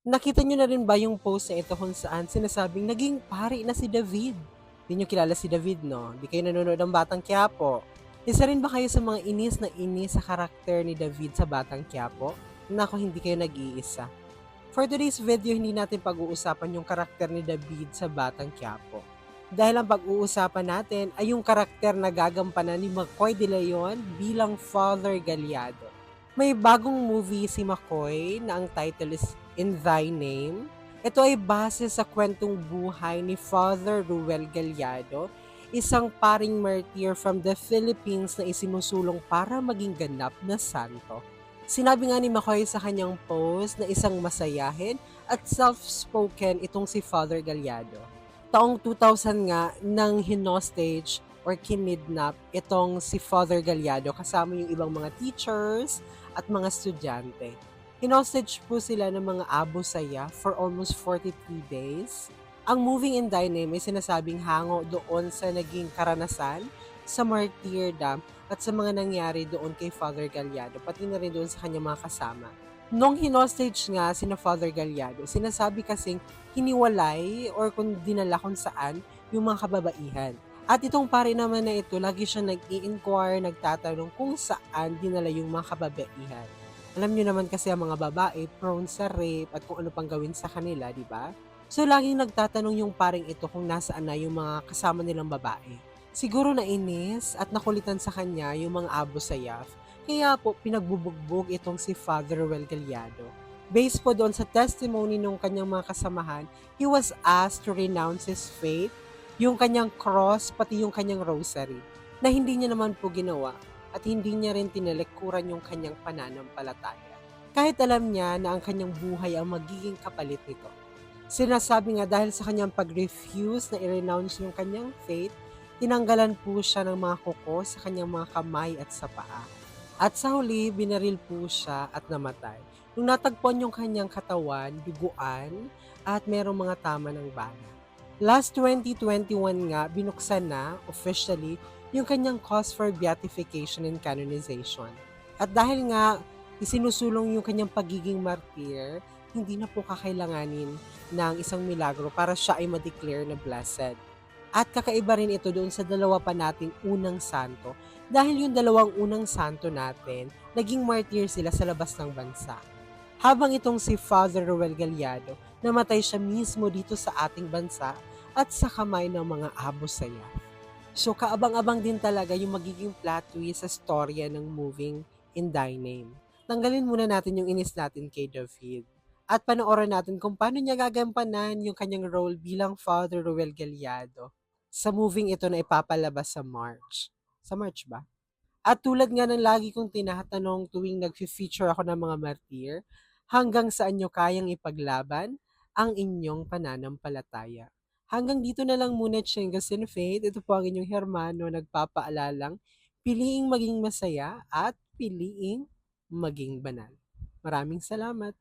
Nakita niyo na rin ba yung post na ito kung saan sinasabing naging pari na si David? 'Di niyo kilala si David 'no? 'Di kayo nanonood ng Batang Quiapo. Isa rin ba kayo sa mga inis na inis sa karakter ni David sa Batang Quiapo? Naku, hindi kayo nag-iisa. For today's video, hindi natin pag-uusapan yung karakter ni David sa Batang Quiapo. Dahil ang pag-uusapan natin ay yung karakter na gagampanan ni McCoy De Leon bilang Father Gallardo. May bagong movie si McCoy na ang title is In Thy Name. Ito ay base sa kwentong buhay ni Father Ruel Gallardo, isang paring martyr from the Philippines na isinusulong para maging ganap na santo. Sinabi nga ni McCoy sa kanyang post na isang masayahin at self-spoken itong si Father Gallardo. Taong 2000 nga nang hinostage or kinidnap itong si Father Gallardo kasama yung ibang mga teachers at mga estudyante. Hinostage po sila ng mga Abu Sayyaf for almost 43 days. Ang Moving in Thy Name ay sinasabing hango doon sa naging karanasan sa martyrdom at sa mga nangyari doon kay Father Gallardo, pati na rin doon sa kanyang mga kasama. Nung hinostage nga sina Father Gallardo, sinasabi kasing hiniwalay or kung dinala kung saan yung mga kababaihan. At itong pare naman na ito, lagi siya nag-i-inquire, nagtatanong kung saan dinala yung mga kababaihan. Alam niyo naman kasi ang mga babae prone sa rape at kung ano pang gawin sa kanila, di ba? So laging nagtatanong yung paring ito kung nasaan na yung mga kasama nilang babae. Siguro nainis at nakulitan sa kanya yung mga Abu Sayyaf, kaya po pinagbubugbog itong si Father Ruel Gallardo. Based po doon sa testimony ng kanyang mga kasamahan, he was asked to renounce his faith, yung kanyang cross, pati yung kanyang rosary, na hindi niya naman po ginawa at hindi niya rin tinalikuran yung kanyang pananampalataya. Kahit alam niya na ang kanyang buhay ang magiging kapalit nito. Sinasabi nga dahil sa kanyang pag-refuse na i-renounce yung kanyang faith, tinanggalan po siya ng mga kuko sa kanyang mga kamay at sa paa. At sa huli, binaril po siya at namatay. Nung natagpuan yung kanyang katawan, duguan, at merong mga tama ng bala. Last 2021 nga, binuksan na, officially, yung kanyang cause for beatification and canonization. At dahil nga, isinusulong yung kanyang pagiging martyr, hindi na po kakailanganin ng isang milagro para siya ay ma-declare na blessed. At kakaiba rin ito doon sa dalawa pa nating unang santo dahil yung dalawang unang santo natin, naging martyr sila sa labas ng bansa. Habang itong si Father Ruel Gallardo, namatay siya mismo dito sa ating bansa at sa kamay ng mga Abu Sayyaf. So kaabang-abang din talaga yung magiging plot twist sa storya ng Moving in Thy Name. Tanggalin muna natin yung inis natin kay David at panoorin natin kung paano niya gagampanan yung kanyang role bilang Father Ruel Gallardo sa moving ito na ipapalabas sa March. Sa March ba? At tulad nga ng lagi kong tinatanong tuwing nag-feature ako ng mga martir, hanggang saan nyo kayang ipaglaban ang inyong pananampalataya. Hanggang dito na lang muna, Chingas and Faith. Ito po ang inyong Hermano nagpapaalalang piliing maging masaya at piliing maging banal. Maraming salamat.